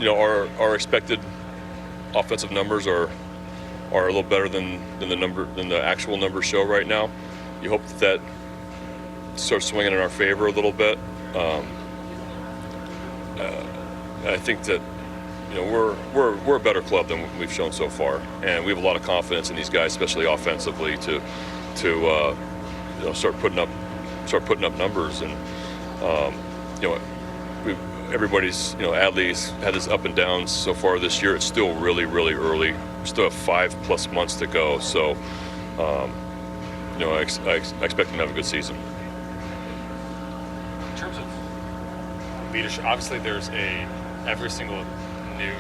our expected offensive numbers are a little better than the actual numbers show right now. You hope that starts swinging in our favor a little bit. I think that we're a better club than we've shown so far, and we have a lot of confidence in these guys, especially offensively, to start putting up numbers. And everybody's Adley's had his up and downs so far this year. It's still really, really early. We still have 5+ months to go, so I expect him to have a good season. In terms of leadership, obviously every single new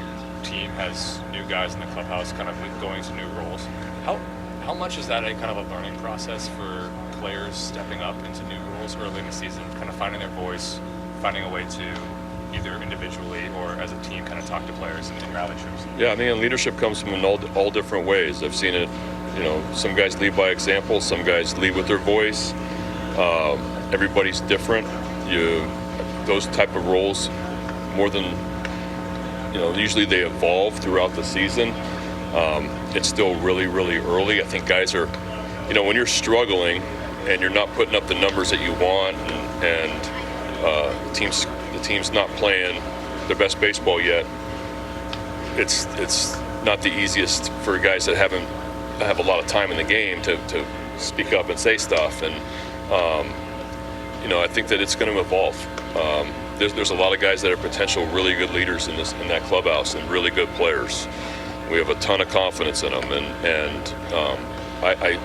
team has new guys in the clubhouse kind of going to new roles. How much is that a kind of a learning process for players stepping up into new roles early in the season, kind of finding their voice, finding a way to either individually or as a team kind of talk to players in rally trips? Yeah, I mean, leadership comes from in all different ways. I've seen it, some guys lead by example, some guys lead with their voice. Everybody's different. Those type of roles, more than, usually they evolve throughout the season. It's still really, really early. I think guys are, when you're struggling and you're not putting up the numbers that you want, and the team's not playing their best baseball yet, it's not the easiest for guys that have a lot of time in the game to speak up and say stuff. And I think that it's going to evolve. There's a lot of guys that are potential really good leaders in that clubhouse, and really good players. We have a ton of confidence in them, and I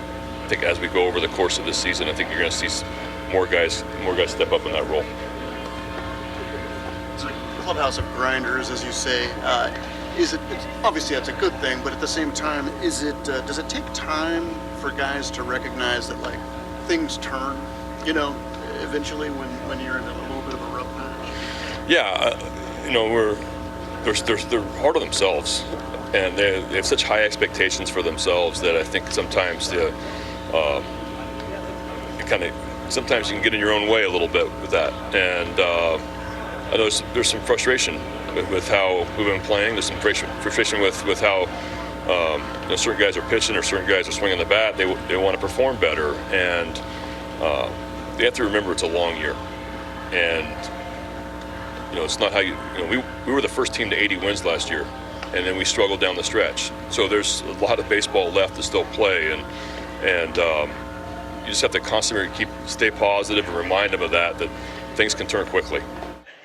think as we go over the course of this season, I think you're going to see more guys step up in that role. It's a clubhouse of grinders, as you say. Obviously that's a good thing, but at the same time, does it take time for guys to recognize that things turn, eventually when you're in a little bit of a rough patch? Yeah, they're hard on themselves, and they have such high expectations for themselves that I think sometimes sometimes you can get in your own way a little bit with that. And I know there's some frustration with how we've been playing. There's some frustration with how certain guys are pitching or certain guys are swinging the bat. They want to perform better, and you have to remember it's a long year, and it's not how we were the first team to 80 wins last year, and then we struggled down the stretch. So there's a lot of baseball left to still play, and you just have to constantly stay positive and remind them of that things can turn quickly.